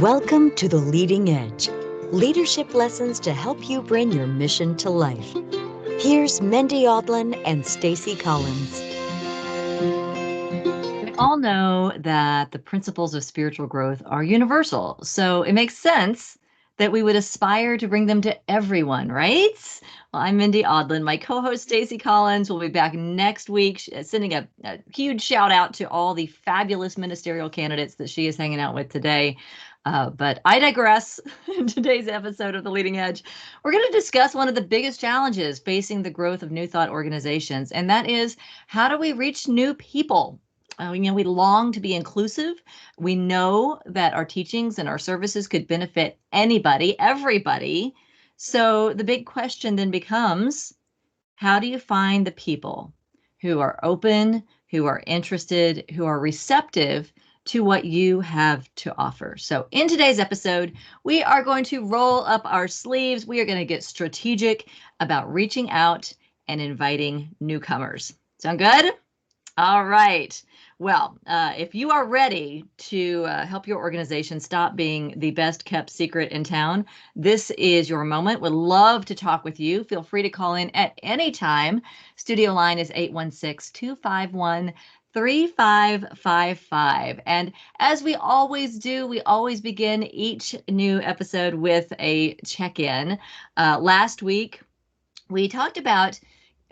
Welcome to The Leading Edge, leadership lessons to help you bring your mission to life. Here's Mindy Odlin and Stacy Collins. We all know that the principles of spiritual growth are universal, so it makes sense that we would aspire to bring them to everyone, right? Well, I'm Mindy Odlin. My co-host Stacy Collins will be back next week, sending a huge shout out to all the fabulous ministerial candidates that she is hanging out with today. But I digress. In today's episode of The Leading Edge, we're going to discuss one of the biggest challenges facing the growth of New Thought organizations, and that is, how do we reach new people? We long to be inclusive. We know that our teachings and our services could benefit anybody, everybody. So the big question then becomes, how do you find the people who are open, who are interested, who are receptive to what you have to offer? So in today's episode, we are going to roll up our sleeves. We are going to get strategic about reaching out and inviting newcomers. Sound good? All right. Well, if you are ready to help your organization stop being the best kept secret in town, this is your moment. Would love to talk with you. Feel free to call in at any time. Studio line is 816-251-3555. And as we always do, we always begin each new episode with a check-in. Last week, we talked about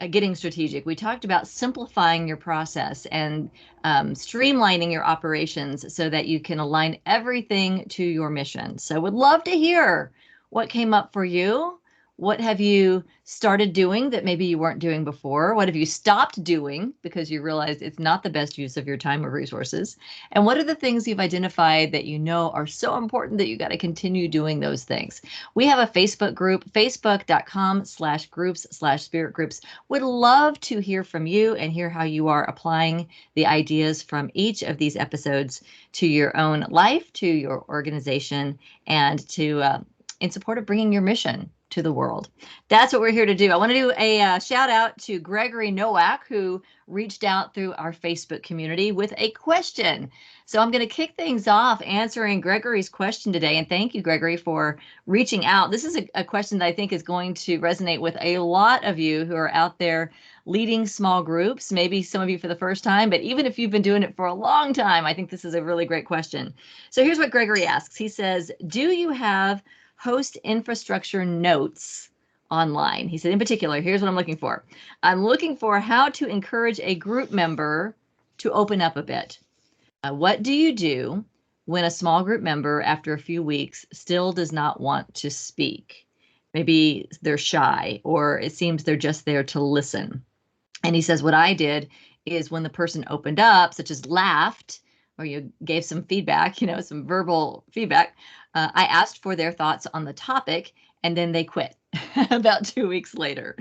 getting strategic. We talked about simplifying your process and streamlining your operations so that you can align everything to your mission. So would love to hear what came up for you. What have you started doing that maybe you weren't doing before? What have you stopped doing because you realized it's not the best use of your time or resources? And what are the things you've identified that you know are so important that you got to continue doing those things? We have a Facebook group, facebook.com/groups/SpiritGroups. Would love to hear from you and hear how you are applying the ideas from each of these episodes to your own life, to your organization, and to in support of bringing your mission to the world. That's what we're here to do. I want to do a shout out to Gregory Nowak, who reached out through our Facebook community with a question. So I'm going to kick things off answering Gregory's question today. And thank you, Gregory, for reaching out. This is a question that I think is going to resonate with a lot of you who are out there leading small groups, maybe some of you for the first time, but even if you've been doing it for a long time, I think this is a really great question. So here's what Gregory asks. He says, do you have host infrastructure notes online? He said, in particular, here's what I'm looking for. I'm looking for how to encourage a group member to open up a bit. What do you do when a small group member, after a few weeks, still does not want to speak? Maybe they're shy, or it seems they're just there to listen. And he says, what I did is when the person opened up, such as laughed, or you gave some feedback, some verbal feedback, I asked for their thoughts on the topic, and then they quit about 2 weeks later.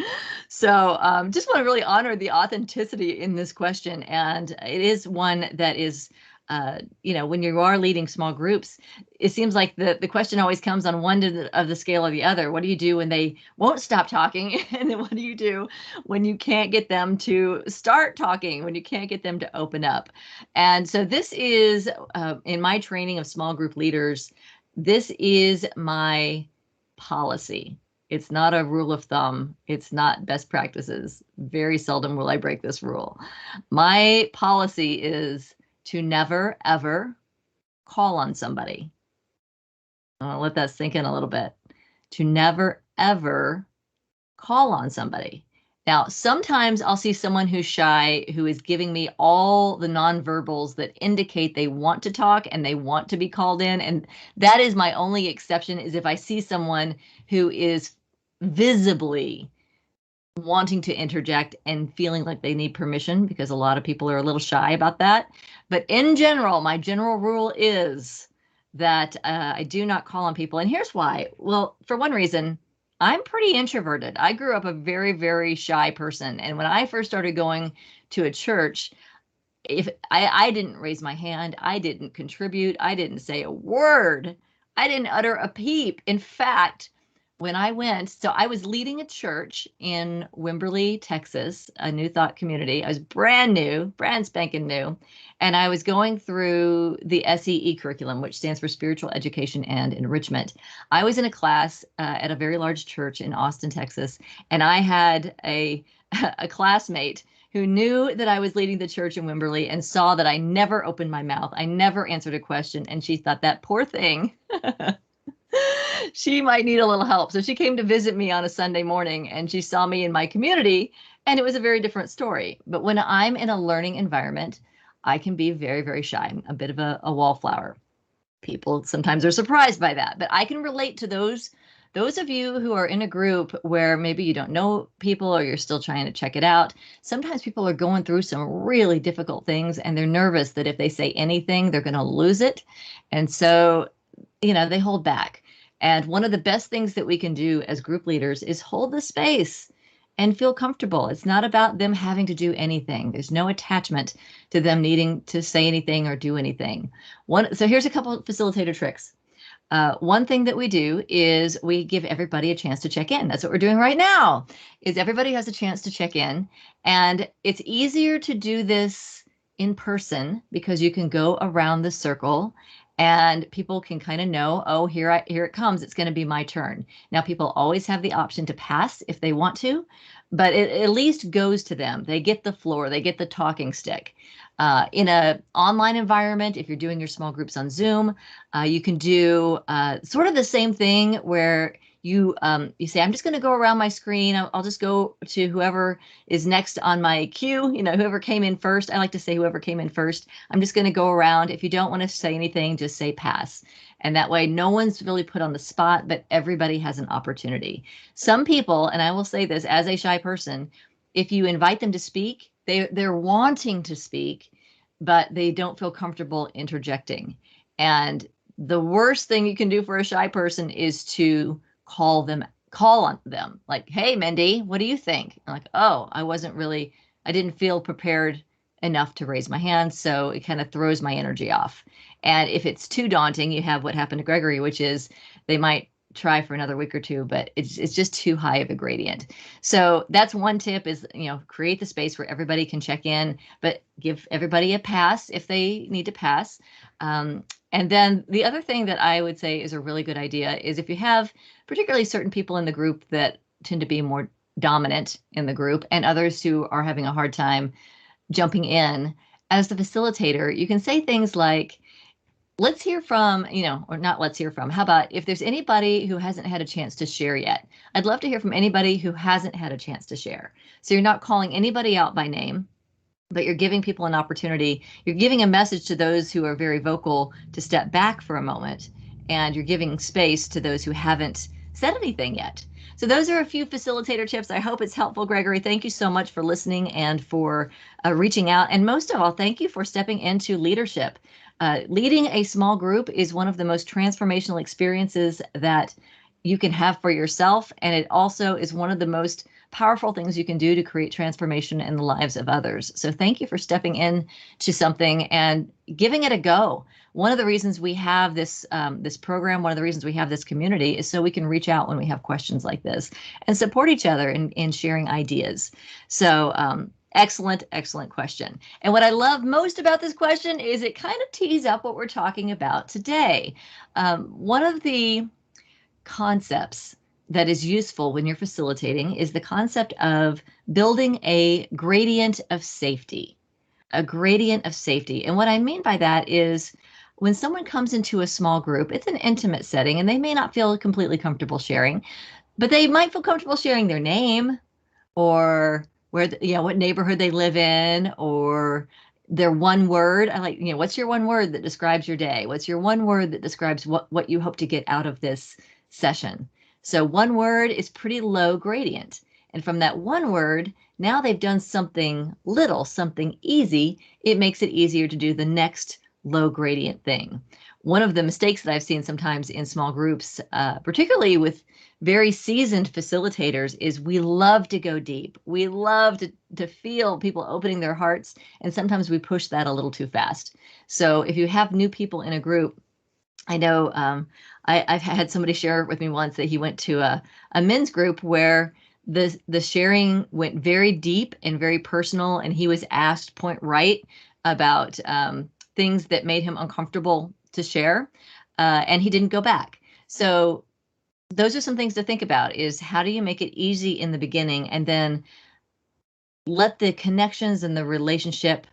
So just want to really honor the authenticity in this question. And it is one that is, when you are leading small groups, it seems like the question always comes on one of the scale or the other. What do you do when they won't stop talking? And then what do you do when you can't get them to start talking, when you can't get them to open up? And so this is, in my training of small group leaders, this is my policy. It's not a rule of thumb. It's not best practices. Very seldom will I break this rule. My policy is to never, ever call on somebody. I'll let that sink in a little bit. To never, ever call on somebody. Now, sometimes I'll see someone who's shy, who is giving me all the nonverbals that indicate they want to talk and they want to be called in. And that is my only exception, is if I see someone who is visibly wanting to interject and feeling like they need permission, because a lot of people are a little shy about that. But in general, my general rule is that I do not call on people. And here's why. Well, for one reason, I'm pretty introverted. I grew up a very, very shy person. And when I first started going to a church, if I didn't raise my hand, I didn't contribute, I didn't say a word, I didn't utter a peep. In fact, when I went, so I was leading a church in Wimberley, Texas, a New Thought community. I was brand new, brand spanking new. And I was going through the SEE curriculum, which stands for Spiritual Education and Enrichment. I was in a class at a very large church in Austin, Texas, and I had a classmate who knew that I was leading the church in Wimberley and saw that I never opened my mouth. I never answered a question. And she thought, that poor thing. She might need a little help. So she came to visit me on a Sunday morning and she saw me in my community, and it was a very different story. But when I'm in a learning environment, I can be very, very shy. I'm a bit of a wallflower. People sometimes are surprised by that, but I can relate to those of you who are in a group where maybe you don't know people or you're still trying to check it out. Sometimes people are going through some really difficult things and they're nervous that if they say anything, they're going to lose it. And so, they hold back. And one of the best things that we can do as group leaders is hold the space and feel comfortable. It's not about them having to do anything. There's no attachment to them needing to say anything or do anything. So here's a couple of facilitator tricks. One thing that we do is we give everybody a chance to check in. That's what we're doing right now, is everybody has a chance to check in. And it's easier to do this in person because you can go around the circle and people can kind of know, oh, here it comes. It's going to be my turn. Now, people always have the option to pass if they want to, but it at least goes to them. They get the floor. They get the talking stick. In an online environment, if you're doing your small groups on Zoom, you can do sort of the same thing where you say, I'm just going to go around my screen. I'll just go to whoever is next on my queue, whoever came in first. I like to say whoever came in first. I'm just going to go around. If you don't want to say anything, just say pass. And that way, no one's really put on the spot, but everybody has an opportunity. Some people, and I will say this as a shy person, if you invite them to speak, they're wanting to speak, but they don't feel comfortable interjecting. And the worst thing you can do for a shy person is to call on them. Like, hey, Mindy, what do you think? I'm like, oh, I didn't feel prepared enough to raise my hand. So it kind of throws my energy off. And if it's too daunting, you have what happened to Gregory, which is they might try for another week or two, but it's just too high of a gradient. So that's one tip is, create the space where everybody can check in, but give everybody a pass if they need to pass. And then the other thing that I would say is a really good idea is if you have particularly certain people in the group that tend to be more dominant in the group and others who are having a hard time jumping in, as the facilitator, you can say things like, let's hear from, or not let's hear from. How about if there's anybody who hasn't had a chance to share yet? I'd love to hear from anybody who hasn't had a chance to share. So you're not calling anybody out by name, but you're giving people an opportunity. You're giving a message to those who are very vocal to step back for a moment, and you're giving space to those who haven't said anything yet. So those are a few facilitator tips. I hope it's helpful, Gregory. Thank you so much for listening and for reaching out. And most of all, thank you for stepping into leadership. Leading a small group is one of the most transformational experiences that you can have for yourself. And it also is one of the most powerful things you can do to create transformation in the lives of others. So thank you for stepping in to something and giving it a go. One of the reasons we have this program, one of the reasons we have this community is so we can reach out when we have questions like this and support each other in sharing ideas. So excellent, excellent question. And what I love most about this question is it kind of tees up what we're talking about today. One of the concepts that is useful when you're facilitating is the concept of building a gradient of safety. A gradient of safety. And what I mean by that is when someone comes into a small group, it's an intimate setting and they may not feel completely comfortable sharing, but they might feel comfortable sharing their name or what neighborhood they live in or their one word. I like, what's your one word that describes your day? What's your one word that describes what you hope to get out of this session? So one word is pretty low gradient. And from that one word, now they've done something little, something easy. It makes it easier to do the next low gradient thing. One of the mistakes that I've seen sometimes in small groups, particularly with very seasoned facilitators, is we love to go deep. We love to feel people opening their hearts. And sometimes we push that a little too fast. So if you have new people in a group, I know I've had somebody share with me once that he went to a men's group where the sharing went very deep and very personal, and he was asked point right about things that made him uncomfortable to share, and he didn't go back. So those are some things to think about: is how do you make it easy in the beginning, and then let the connections and the relationship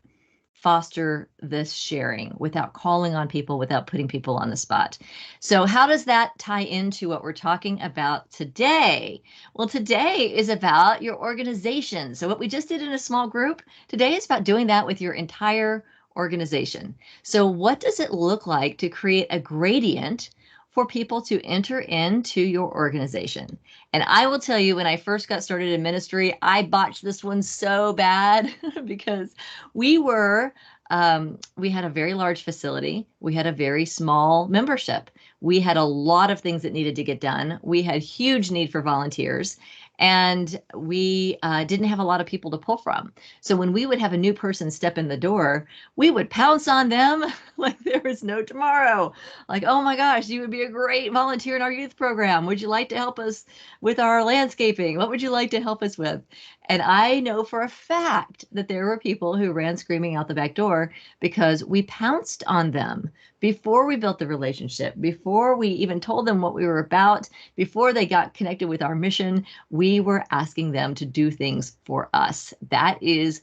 foster this sharing without calling on people, without putting people on the spot. So, how does that tie into what we're talking about today? Well, today is about your organization. So, what we just did in a small group, today is about doing that with your entire organization. So, what does it look like to create a gradient for people to enter into your organization? And I will tell you, when I first got started in ministry, I botched this one so bad because we had a very large facility. We had a very small membership. We had a lot of things that needed to get done. We had huge need for volunteers, and we didn't have a lot of people to pull from. So when we would have a new person step in the door, we would pounce on them like there was no tomorrow. Like, oh my gosh, you would be a great volunteer in our youth program. Would you like to help us with our landscaping? What would you like to help us with? And I know for a fact that there were people who ran screaming out the back door because we pounced on them before we built the relationship, before we even told them what we were about, before they got connected with our mission. We were asking them to do things for us. That is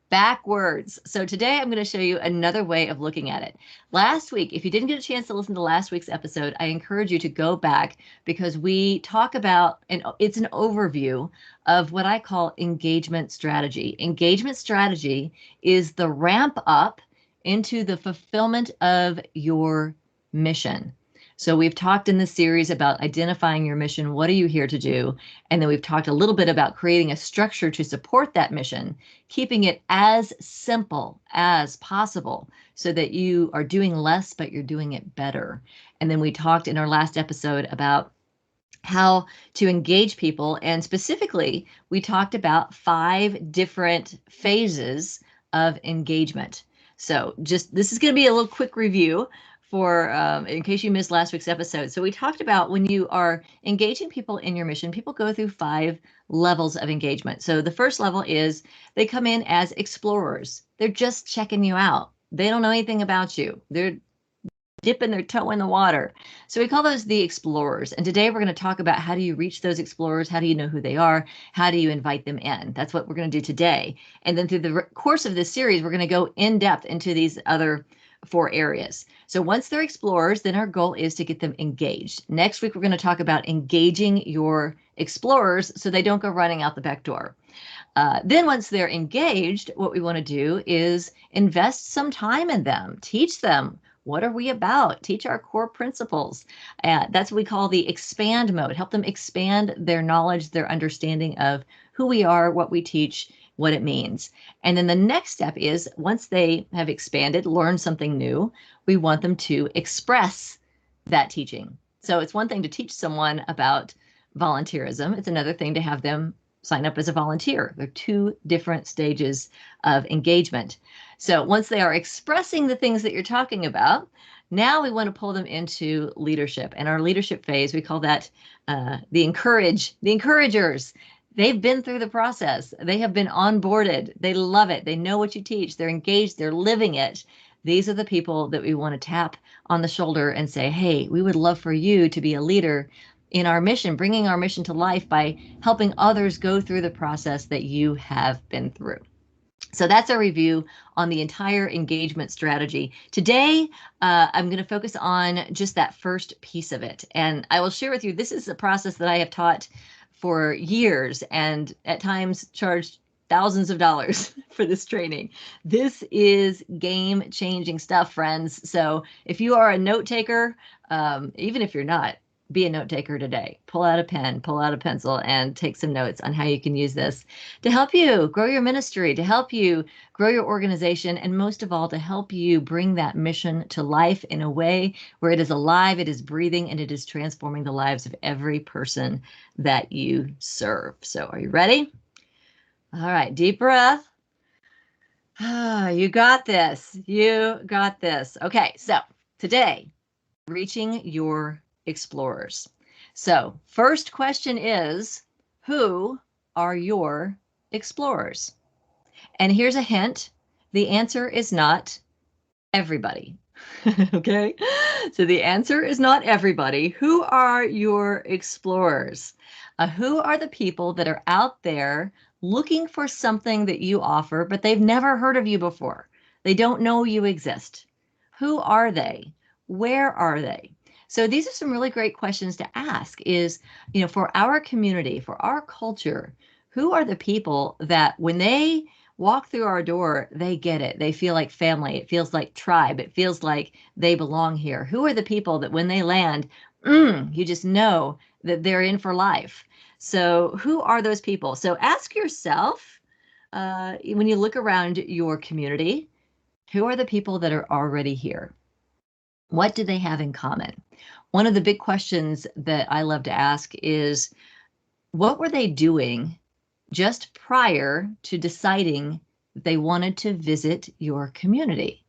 backwards. So today I'm going to show you another way of looking at it. Last week, if you didn't get a chance to listen to last week's episode, I encourage you to go back, because we talk about, and it's an overview of what I call engagement strategy. Engagement strategy is the ramp up into the fulfillment of your mission. So we've talked in this series about identifying your mission. What are you here to do? And then we've talked a little bit about creating a structure to support that mission, keeping it as simple as possible so that you are doing less, but you're doing it better. And then we talked in our last episode about how to engage people. And specifically, we talked about 5 different phases of engagement. So just this is going to be a little quick review for in case you missed last week's episode. So we talked about when you are engaging people in your mission, people go through 5 levels of engagement. So the first level is they come in as explorers. They're just checking you out. They don't know anything about you. They're dipping their toe in the water. So we call those the explorers. And today we're going to talk about how do you reach those explorers? How do you know who they are? How do you invite them in? That's what we're going to do today. And then through the course of this series, we're going to go in depth into these other 4 areas. So once they're explorers, then our goal is to get them engaged. Next week, we're going to talk about engaging your explorers so they don't go running out the back door. Then once they're engaged, what we want to do is invest some time in them, teach them what are we about, teach our core principles. That's what we call the expand mode, help them expand their knowledge, their understanding of who we are, what we teach, what it means. And then the next step is once they have expanded, learned something new, we want them to express that teaching. So it's one thing to teach someone about volunteerism. It's another thing to have them sign up as a volunteer. They're 2 different stages of engagement. So once they are expressing the things that you're talking about, now we want to pull them into leadership. And our leadership phase, we call that the encouragers. They've been through the process. They have been onboarded. They love it. They know what you teach. They're engaged. They're living it. These are the people that we want to tap on the shoulder and say, hey, we would love for you to be a leader in our mission, bringing our mission to life by helping others go through the process that you have been through. So that's a review on the entire engagement strategy. Today, I'm going to focus on just that first piece of it. And I will share with you, this is a process that I have taught for years and at times charged thousands of dollars for this training. This is game-changing stuff, friends. So if you are a note taker, even if you're not, be a note taker today. Pull out a pen, pull out a pencil, and take some notes on how you can use this to help you grow your ministry, to help you grow your organization, and most of all, to help you bring that mission to life in a way where it is alive, it is breathing, and it is transforming the lives of every person that you serve. So are you ready? All right, deep breath. You got this. You got this. Okay, so today, reaching your explorers. So, first question is, who are your explorers? And here's a hint. The answer is not everybody. Okay. So the answer is not everybody. Who are your explorers? Who are the people that are out there looking for something that you offer, but they've never heard of you before? They don't know you exist. Who are they? Where are they? So these are some really great questions to ask is, for our community, for our culture, who are the people that when they walk through our door, they get it. They feel like family. It feels like tribe. It feels like they belong here. Who are the people that when they land, you just know that they're in for life? So who are those people? So ask yourself, when you look around your community, who are the people that are already here? What do they have in common? One of the big questions that I love to ask is, what were they doing just prior to deciding that they wanted to visit your community?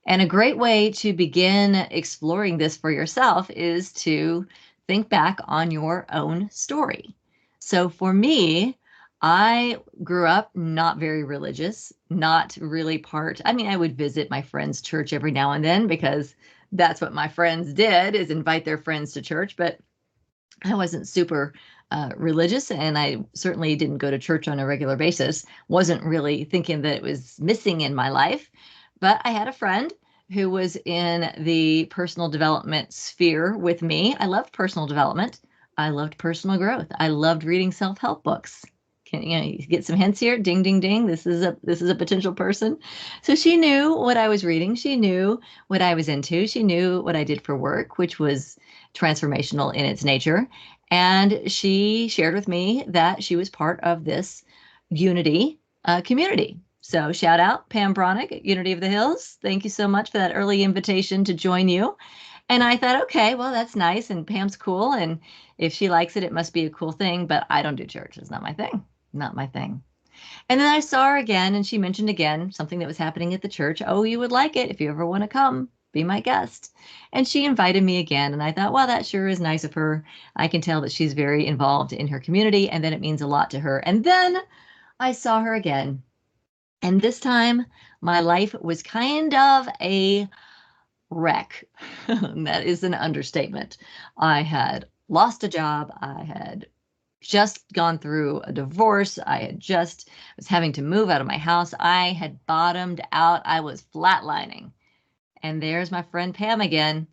And a great way to begin exploring this for yourself is to think back on your own story. So for me, I grew up not very religious, not really I would visit my friend's church every now and then because that's what my friends did, is invite their friends to church, but I wasn't super religious, and I certainly didn't go to church on a regular basis. Wasn't really thinking that it was missing in my life. But I had a friend who was in the personal development sphere with me. I loved personal development. I loved personal growth. I loved reading self-help books. Can you get some hints here? Ding, ding, ding. This is a potential person. So she knew what I was reading. She knew what I was into. She knew what I did for work, which was transformational in its nature. And she shared with me that she was part of this Unity community. So shout out Pam Bronick at Unity of the Hills. Thank you so much for that early invitation to join you. And I thought, okay, well, that's nice. And Pam's cool. And if she likes it, it must be a cool thing. But I don't do church. It's not my thing. Not my thing. And then I saw her again, and she mentioned again something that was happening at the church. Oh, you would like it if you ever want to come, be my guest. And she invited me again. And I thought, well, that sure is nice of her. I can tell that she's very involved in her community, and then it means a lot to her. And then I saw her again. And this time, my life was kind of a wreck. That is an understatement. I had lost a job. I had just gone through a divorce. Was having to move out of my house. I had bottomed out. I was flatlining. And there's my friend Pam again.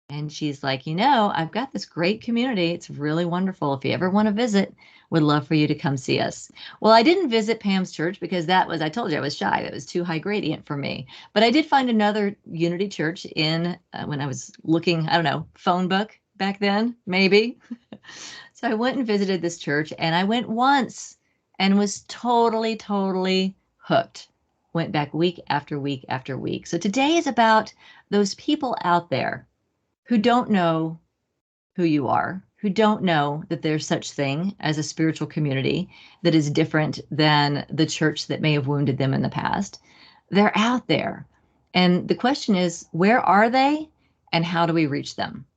And she's like, I've got this great community. It's really wonderful. If you ever want to visit, would love for you to come see us. Well, I didn't visit Pam's church because I told you I was shy. That was too high gradient for me. But I did find another Unity church when I was looking, I don't know, phone book back then, maybe. So I went and visited this church, and I went once and was totally, totally hooked. Went back week after week after week. So today is about those people out there who don't know who you are, who don't know that there's such thing as a spiritual community that is different than the church that may have wounded them in the past. They're out there. And the question is, where are they and how do we reach them?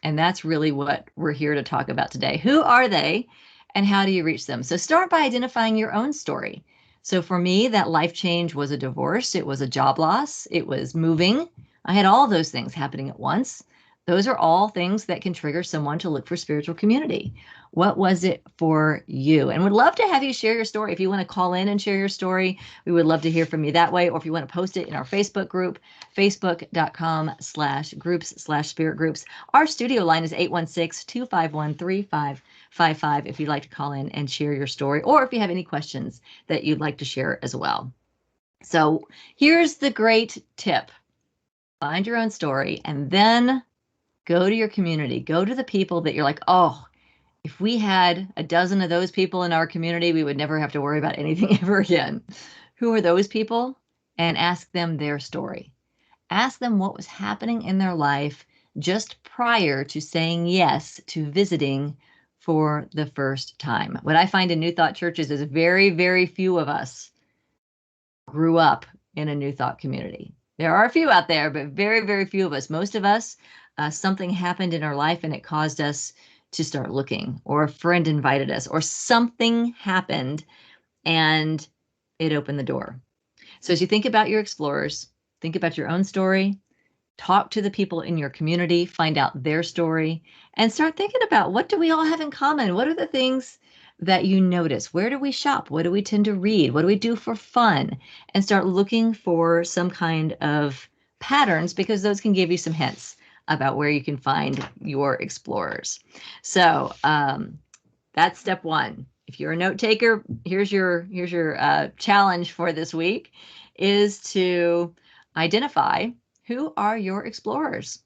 And that's really what we're here to talk about today. Who are they and how do you reach them? So start by identifying your own story. So for me, that life change was a divorce. It was a job loss. It was moving. I had all those things happening at once. Those are all things that can trigger someone to look for spiritual community. What was it for you? And would love to have you share your story. If you want to call in and share your story, we would love to hear from you that way. Or if you want to post it in our Facebook group, facebook.com/groups/SpiritGroups. Our studio line is 816-251-3555 if you'd like to call in and share your story, or if you have any questions that you'd like to share as well. So here's the great tip. Find your own story and then go to your community. Go to the people that you're like, oh, if we had a dozen of those people in our community, we would never have to worry about anything ever again. Who are those people? And ask them their story. Ask them what was happening in their life just prior to saying yes to visiting for the first time. What I find in New Thought churches is very, very few of us grew up in a New Thought community. There are a few out there, but very, very few of us. Most of us something happened in our life and it caused us to start looking, or a friend invited us, or something happened and it opened the door. So as you think about your explorers, think about your own story, talk to the people in your community, find out their story, and start thinking about, what do we all have in common? What are the things that you notice? Where do we shop? What do we tend to read? What do we do for fun? And start looking for some kind of patterns, because those can give you some hints about where you can find your explorers. So that's step one. If you're a note taker, here's your challenge for this week, is to identify, who are your explorers.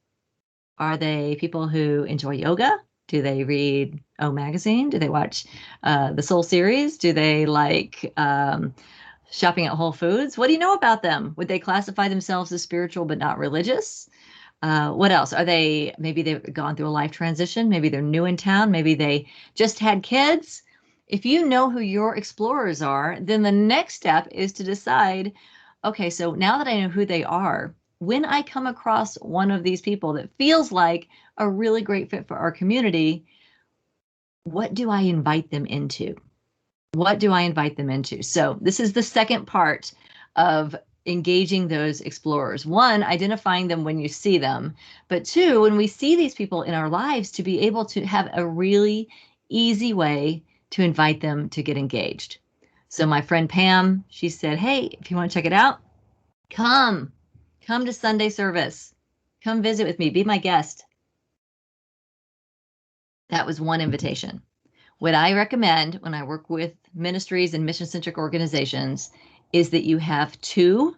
Are they people who enjoy yoga? Do they read O Magazine? Do they watch the Soul series? Do they like shopping at Whole Foods? What do you know about them? Would they classify themselves as spiritual but not religious? What else? Maybe they've gone through a life transition. Maybe they're new in town. Maybe they just had kids. If you know who your explorers are, then the next step is to decide, okay, so now that I know who they are, when I come across one of these people that feels like a really great fit for our community, what do I invite them into? What do I invite them into? So this is the second part of engaging those explorers. One, identifying them when you see them, but two, when we see these people in our lives, to be able to have a really easy way to invite them to get engaged. So my friend Pam, she said, hey, if you want to check it out, come to Sunday service. Come visit with me, be my guest. That was one invitation. What I recommend when I work with ministries and mission-centric organizations is that you have two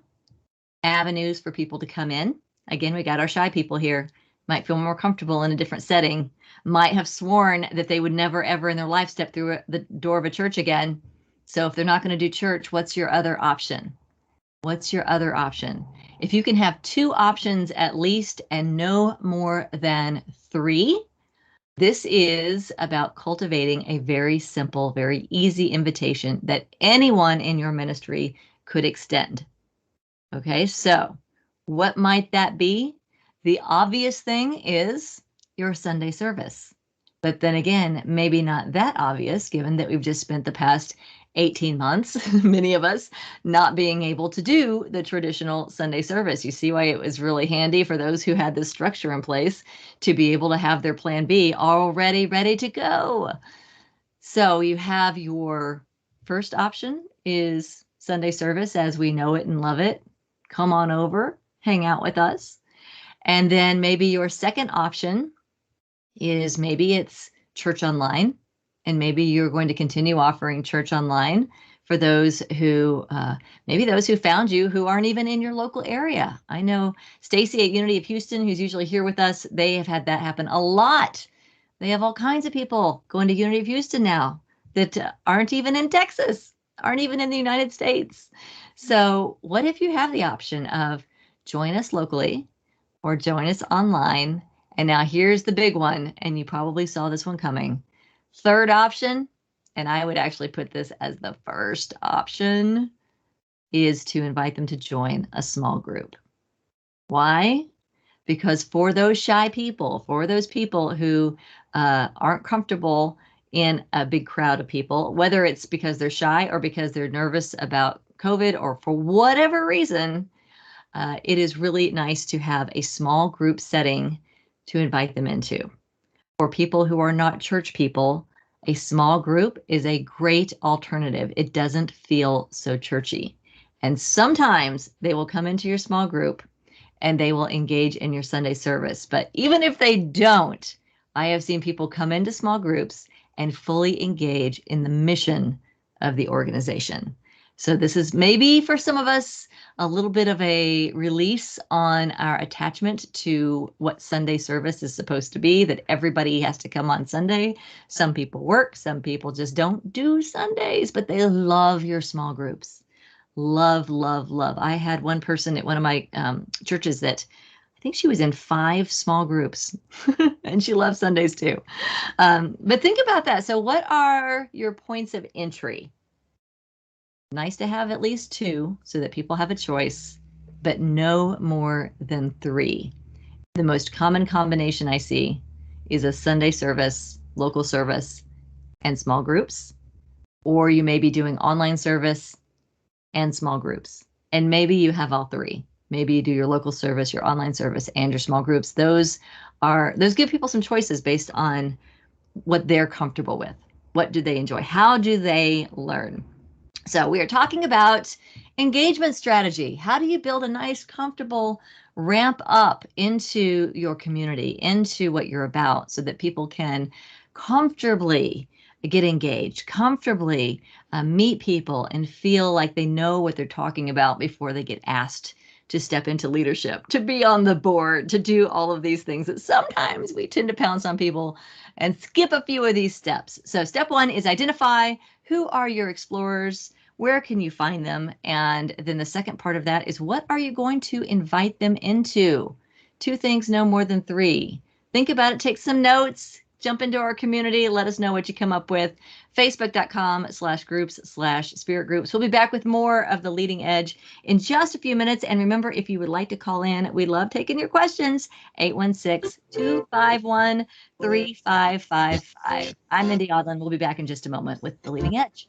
avenues for people to come in. Again, we got our shy people here, might feel more comfortable in a different setting, might have sworn that they would never, ever in their life step through the door of a church again. So if they're not going to do church, what's your other option? What's your other option? If you can have two options at least and no more than three, this is about cultivating a very simple, very easy invitation that anyone in your ministry could extend. Okay, so what might that be? The obvious thing is your Sunday service. But then again, maybe not that obvious, given that we've just spent the past 18 months, many of us, not being able to do the traditional Sunday service. You see why it was really handy for those who had this structure in place to be able to have their plan B already ready to go. So you have your first option is Sunday service as we know it and love it. Come on over, hang out with us. And then maybe your second option is, maybe it's church online, and maybe you're going to continue offering church online for those who, maybe those who found you who aren't even in your local area. I know Stacy at Unity of Houston, who's usually here with us, they have had that happen a lot. They have all kinds of people going to Unity of Houston now that aren't even in Texas, aren't even in the United States. So what if you have the option of join us locally or join us online? And now here's the big one, and you probably saw this one coming. Third option, and I would actually put this as the first option, is to invite them to join a small group. Why? Because for those shy people, for those people who aren't comfortable in a big crowd of people, whether it's because they're shy or because they're nervous about COVID or for whatever reason, it is really nice to have a small group setting to invite them into. For people who are not church people, a small group is a great alternative. It doesn't feel so churchy. And sometimes they will come into your small group and they will engage in your Sunday service. But even if they don't, I have seen people come into small groups and fully engage in the mission of the organization. So this is maybe for some of us a little bit of a release on our attachment to what Sunday service is supposed to be, that everybody has to come on Sunday. Some people work, some people just don't do Sundays, but they love your small groups. Love, love, love. I had one person at one of my churches that I think she was in 5 small groups and she loves Sundays too. But think about that. So what are your points of entry? Nice to have at least 2 so that people have a choice, but no more than 3. The most common combination I see is a Sunday service, local service, and small groups. Or you may be doing online service and small groups. And maybe you have all three. Maybe you do your local service, your online service, and your small groups. Those give people some choices based on what they're comfortable with. What do they enjoy? How do they learn? So we are talking about engagement strategy. How do you build a nice, comfortable ramp up into your community, into what you're about, so that people can comfortably get engaged, comfortably meet people, and feel like they know what they're talking about before they get asked to step into leadership, to be on the board, to do all of these things that sometimes we tend to pounce on people and skip a few of these steps. So step one is identify who are your explorers, where can you find them? And then the second part of that is, what are you going to invite them into? 2 things, no more than 3. Think about it, take some notes, jump into our community, let us know what you come up with. Facebook.com/groups/SpiritGroups. We'll be back with more of The Leading Edge in just a few minutes. And remember, if you would like to call in, we love taking your questions. 816-251-3555. I'm Mindy Odland. We'll be back in just a moment with The Leading Edge.